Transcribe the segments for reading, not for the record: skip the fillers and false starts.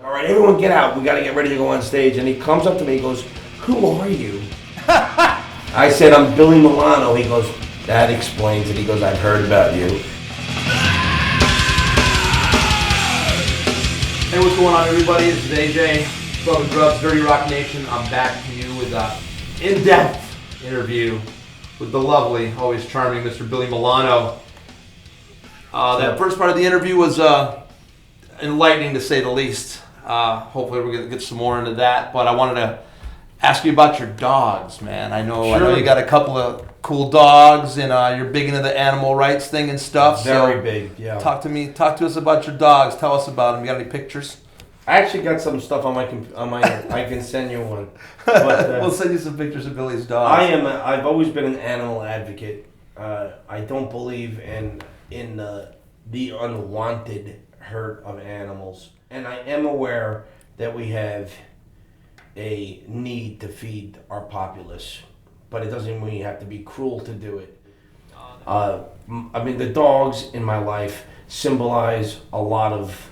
All right, everyone get out. We got to get ready to go on stage. And he comes up to me, he goes, who are you? I said, I'm Billy Milano. He goes, that explains it. He goes, I've heard about you. Hey, what's going on, everybody? This is AJ, Brother Grubs, Dirty Rock Nation. I'm back to you with an in-depth interview with the lovely, always charming Mr. Billy Milano. That first part of the interview was enlightening, to say the least. Hopefully we're going to get some more into that, but I wanted to ask you about your dogs, man. I know you got a couple of cool dogs, and you're big into the animal rights thing and stuff. Very big, yeah. Talk to us about your dogs. Tell us about them. You got any pictures? I actually got some stuff on my I can send you one. But, we'll send you some pictures of Billy's dogs. I've always been an animal advocate. I don't believe in the unwanted hurt of animals, and I am aware that we have a need to feed our populace, but it doesn't mean you have to be cruel to do it. The dogs in my life symbolize a lot of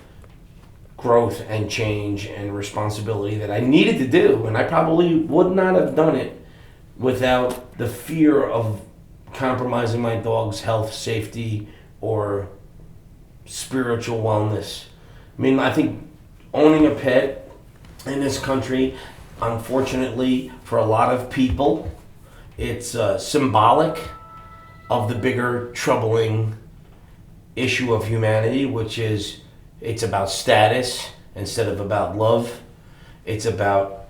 growth and change and responsibility that I needed to do, and I probably would not have done it without the fear of compromising my dog's health, safety, or spiritual wellness. I think owning a pet in this country, unfortunately, for a lot of people, it's symbolic of the bigger troubling issue of humanity, which is it's about status instead of about love. It's about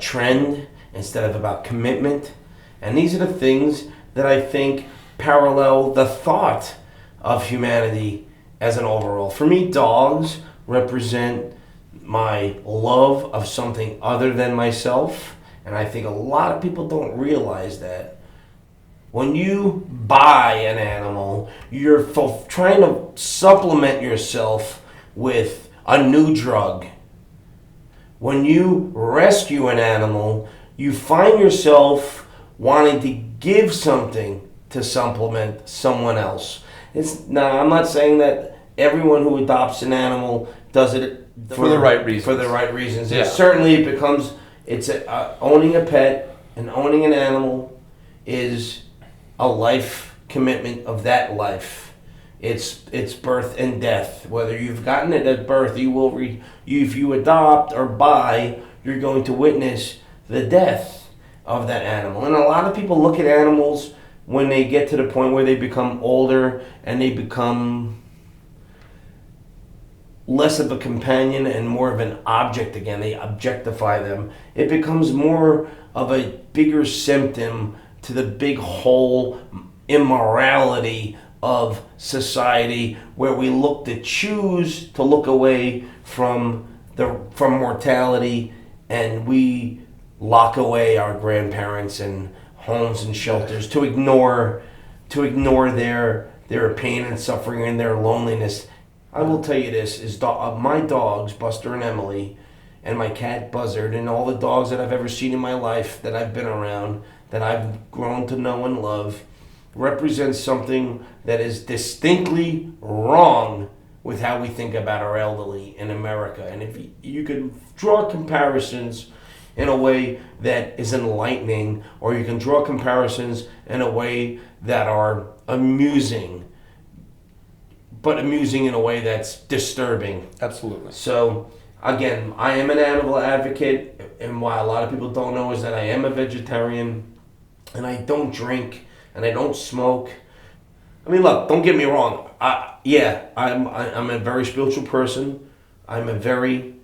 trend instead of about commitment. And these are the things that I think parallel the thought of humanity as an overall. For me, dogs represent my love of something other than myself, and I think a lot of people don't realize that. When you buy an animal, you're trying to supplement yourself with a new drug. When you rescue an animal, you find yourself wanting to give something to supplement someone else. Now, I'm not saying that everyone who adopts an animal does it for the right reasons. For the right reasons. Yeah. Certainly it becomes, owning a pet and owning an animal is a life commitment of that life. It's birth and death. Whether you've gotten it at birth, if you adopt or buy, you're going to witness the death of that animal. And a lot of people look at animals when they get to the point where they become older and they become less of a companion and more of an object again. They objectify them. It becomes more of a bigger symptom to the big whole immorality of society, where we choose to look away from mortality, and we lock away our grandparents and homes and shelters to ignore their pain and suffering and their loneliness. I will tell you this, is my dogs, Buster and Emily, and my cat Buzzard, and all the dogs that I've ever seen in my life that I've been around, that I've grown to know and love, represents something that is distinctly wrong with how we think about our elderly in America. And if you can draw comparisons in a way that is enlightening, or you can draw comparisons in a way that are amusing, but amusing in a way that's disturbing. Absolutely. So, again, I am an animal advocate, and why a lot of people don't know is that I am a vegetarian, and I don't drink, and I don't smoke. Look, don't get me wrong. I'm a very spiritual person. I'm a very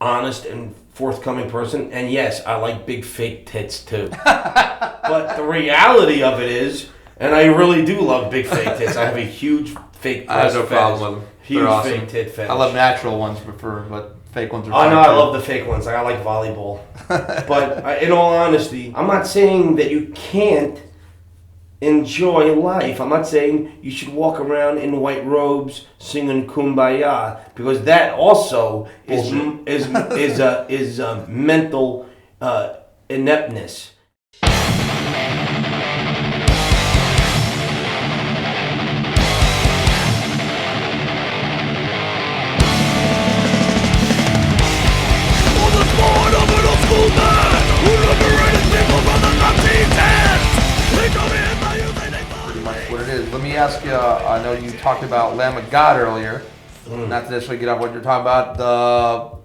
honest and forthcoming person, and yes, I like big fake tits too. But the reality of it is, and I really do love big fake tits. I have a huge fake I have no problem with them. Huge awesome. fake tit fetish. I love natural ones, but fake ones are fine. Oh no, I love the fake ones. I like volleyball. But in all honesty, I'm not saying that you can't enjoy life. I'm not saying you should walk around in white robes singing Kumbaya, because that also is mental ineptness. what it is. Let me ask you, I know you talked about Lamb of God earlier. Not to necessarily get off what you're talking about.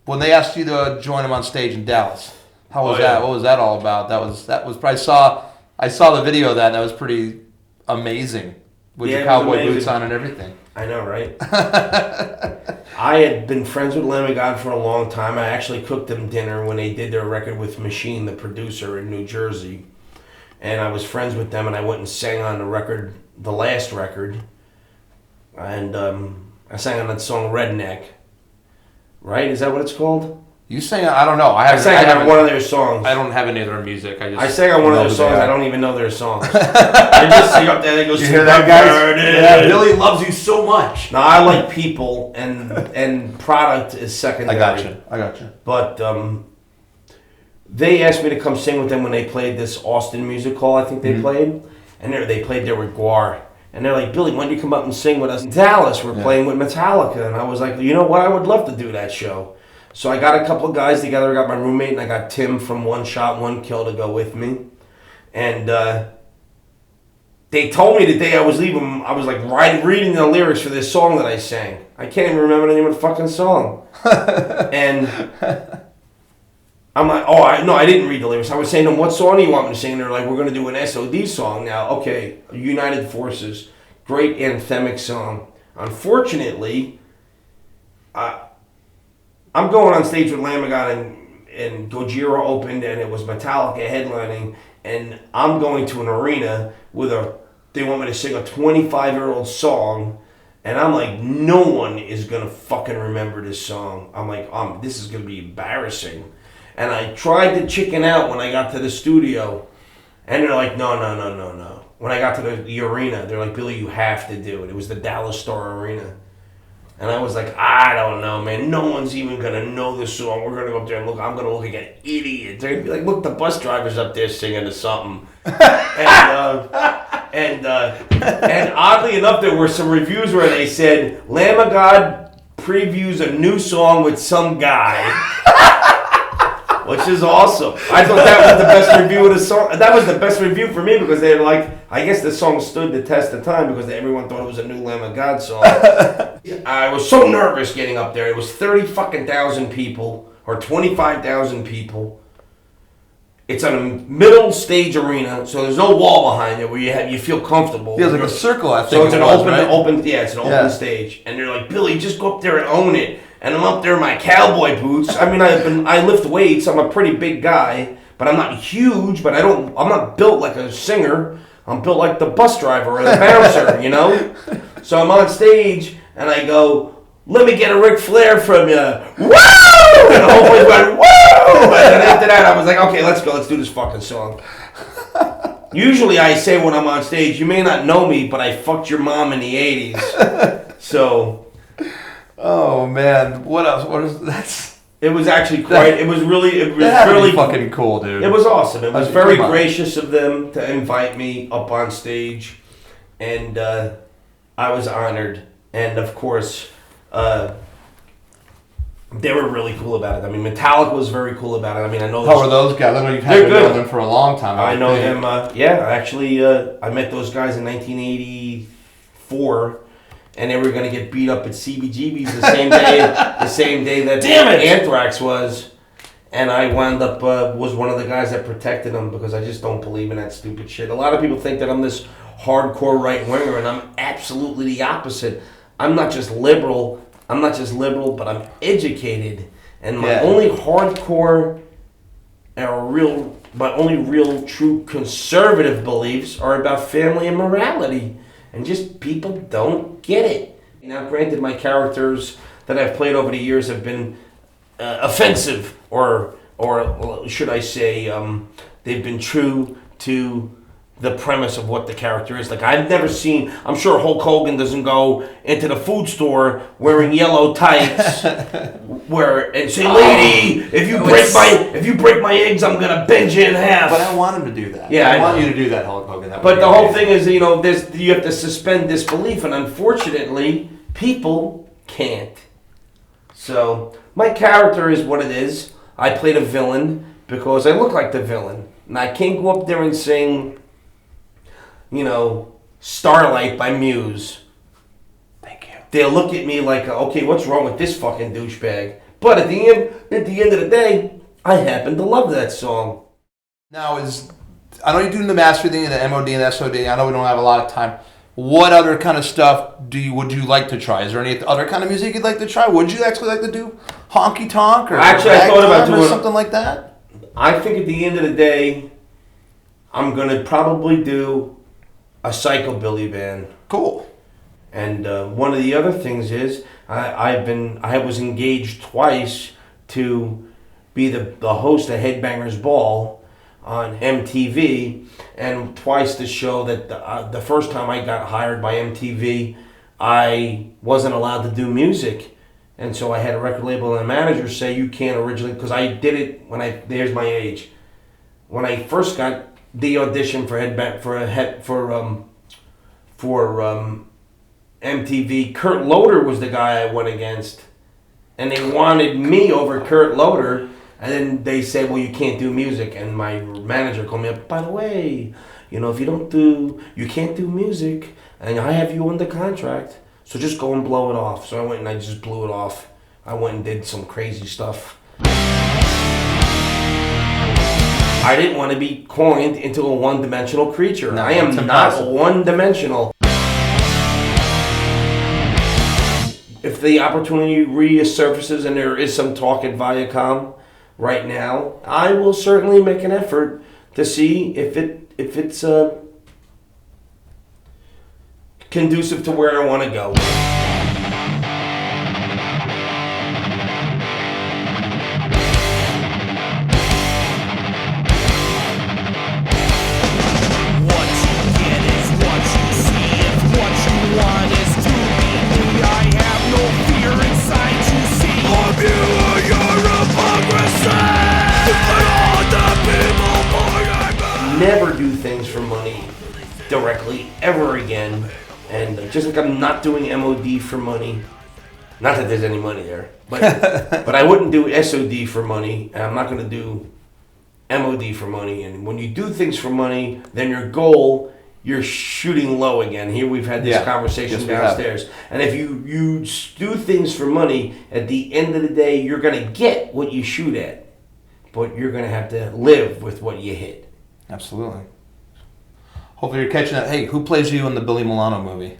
When they asked you to join them on stage in Dallas, how was that? What was that all about? That was probably I saw the video of that, and that was pretty amazing. With your cowboy boots on and everything. I know, right? I had been friends with Lamb of God for a long time. I actually cooked them dinner when they did their record with Machine, the producer in New Jersey. And I was friends with them, and I went and sang on the record, the last record. And I sang on that song Redneck. Right? Is that what it's called? You sang, I don't know. I sang on one of their songs. I don't have any of their music. I sang on one of their songs. I don't even know their songs. I just sing up there. They go, you hear that, guys? Yeah, Billy loves you so much. No, I like people, and product is secondary. I got you. But they asked me to come sing with them when they played this Austin music hall. I think they played, and they played there with Guar. And they're like, Billy, why don't you come up and sing with us in Dallas? We're playing with Metallica. And I was like, you know what? I would love to do that show. So I got a couple of guys together. I got my roommate, and I got Tim from One Shot, One Kill to go with me. And they told me the day I was leaving, I was like reading the lyrics for this song that I sang. I can't even remember the name of the fucking song. And I'm like, I didn't read the lyrics. I was saying to them, what song do you want me to sing? And they're like, we're going to do an SOD song now. Okay, United Forces. Great anthemic song. Unfortunately, I'm going on stage with Lamb of God and Gojira opened, and it was Metallica headlining, and I'm going to an arena they want me to sing a 25-year-old song, and I'm like, no one is going to fucking remember this song. I'm like, this is going to be embarrassing. And I tried to chicken out when I got to the studio, and they're like, no. When I got to the arena, they're like, Billy, you have to do it. It was the Dallas Star Arena. And I was like, I don't know, man. No one's even going to know this song. We're going to go up there and look. I'm going to look like an idiot. They're going to be like, look, the bus driver's up there singing to something. And oddly enough, there were some reviews where they said, Lamb of God previews a new song with some guy. Which is awesome. I thought that was the best review of the song. That was the best review for me because they were like, I guess the song stood the test of time because everyone thought it was a new Lamb of God song. I was so nervous getting up there. It was 30,000 people or 25,000 people. It's on a middle stage arena, so there's no wall behind it where you feel comfortable. Feels like a circle, I think. So it's an open stage, and they're like, Billy, just go up there and own it. And I'm up there in my cowboy boots. I mean, I lift weights. I'm a pretty big guy, but I'm not huge. But I'm not built like a singer. I'm built like the bus driver or the bouncer, you know. So I'm on stage and I go, "Let me get a Ric Flair from you." Woo! And the whole place went, "Woo!" And then after that, I was like, "Okay, let's go. Let's do this fucking song." Usually, I say when I'm on stage, "You may not know me, but I fucked your mom in the '80s." So. Oh man, what else? What is that? It was actually quite. It was really fucking cool, dude. It was awesome. It was very gracious of them to invite me up on stage, and I was honored. And of course, they were really cool about it. I mean, Metallica was very cool about it. I mean, I know. How are those guys? I know you've had known them for a long time. I know them. Actually, I met those guys in 1984. And they were going to get beat up at CBGB's the same day that Anthrax was. And I wound up, was one of the guys that protected them because I just don't believe in that stupid shit. A lot of people think that I'm this hardcore right-winger, and I'm absolutely the opposite. I'm not just liberal, but I'm educated. And my only hardcore, my only real true conservative beliefs are about family and morality. And just people don't get it. Now, granted, my characters that I've played over the years have been offensive, or should I say, they've been true to the premise of what the character is. Like, I've never seen. I'm sure Hulk Hogan doesn't go into the food store wearing yellow tights, and say, "Lady, if you break my eggs, I'm gonna bend you in half." But I want him to do that. Yeah, I want you to do that, Hulk Hogan. But the whole thing is, you have to suspend disbelief, and unfortunately, people can't. So my character is what it is. I played a villain because I look like the villain, and I can't go up there and sing, Starlight by Muse. Thank you. They'll look at me like, okay, what's wrong with this fucking douchebag? But at the end of the day, I happen to love that song. Now I know you're doing the master thing and the MOD and SOD. I know we don't have a lot of time. What other kind of stuff would you like to try? Is there any other kind of music you'd like to try? Would you actually like to do honky tonk or actually I thought about doing something like that? I think at the end of the day, I'm gonna probably do a psychobilly band. Cool. And one of the other things is I was engaged twice to be the host of Headbangers Ball on MTV, and twice to show that the first time I got hired by MTV, I wasn't allowed to do music, and so I had a record label and a manager say you can't originally, because I did it there's my age, when I first got the audition for MTV. Kurt Loder was the guy I went against, and they wanted me over Kurt Loder. And then they say, well, you can't do music. And my manager called me up, by the way, if you can't do music, and I have you under contract, so just go and blow it off. So I went and I just blew it off. I went and did some crazy stuff. I didn't want to be coined into a one-dimensional creature. No, I am not one-dimensional. If the opportunity resurfaces and there is some talk at Viacom, right now, I will certainly make an effort to see if it's conducive to where I want to go. What you get is what you see. If what you want is to be me, I have no fear inside you see. Of you or your hypocrisy. Never do things for money directly ever again, and just like I'm not doing MOD for money, not that there's any money there, but I wouldn't do SOD for money, and I'm not going to do MOD for money. And when you do things for money, then your goal, you're shooting low again. Here we've had this conversation downstairs, and if you do things for money, at the end of the day, you're going to get what you shoot at, but you're going to have to live with what you hit. Absolutely. Hopefully you're catching that. Hey, who plays you in the Billy Milano movie?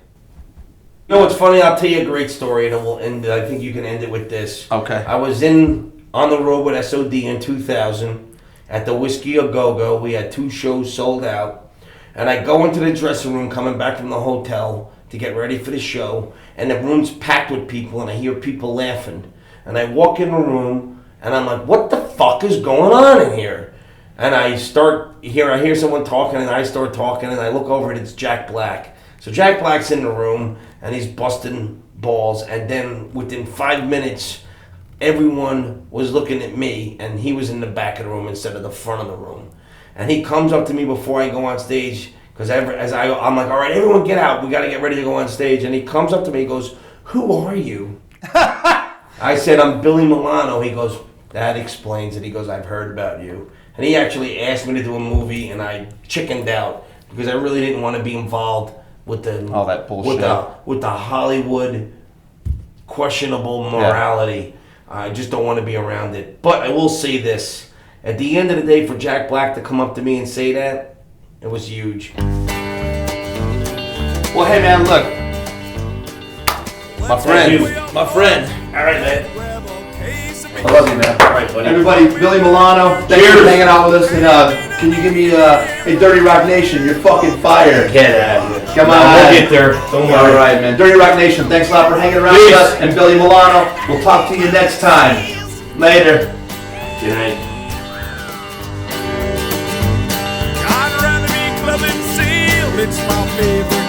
You know what's funny? I'll tell you a great story, and we'll end. I think you can end it with this. Okay. I was on the road with SOD in 2000 at the Whiskey A Go Go. We had 2 shows sold out, and I go into the dressing room coming back from the hotel to get ready for the show, and the room's packed with people, and I hear people laughing, and I walk in the room, and I'm like, "What the fuck is going on in here?" And I hear someone talking, and I start talking, and I look over, and it's Jack Black. So Jack Black's in the room, and he's busting balls, and then within 5 minutes, everyone was looking at me, and he was in the back of the room instead of the front of the room. And he comes up to me before I go on stage, because I'm like, all right, everyone get out, we got to get ready to go on stage. And he comes up to me, he goes, "Who are you?" I said, "I'm Billy Milano." He goes, "That explains it." He goes, "I've heard about you." And he actually asked me to do a movie, and I chickened out because I really didn't want to be involved with all that bullshit, with the Hollywood questionable morality. Yeah. I just don't want to be around it. But I will say this: at the end of the day, for Jack Black to come up to me and say that, it was huge. Well, hey man, look, my friend. All right, man. I love you, man. All right, buddy. Everybody, Billy Milano, thanks for hanging out with us. And can you give me a Dirty Rock Nation? You're fucking fire. Get out of here. Come on. We'll get there. Don't worry. All right, man. Dirty Rock Nation, thanks a lot for hanging around with us. And Billy Milano, we'll talk to you next time. Later. Good night. I'd rather be clubbing seal. It's my favorite.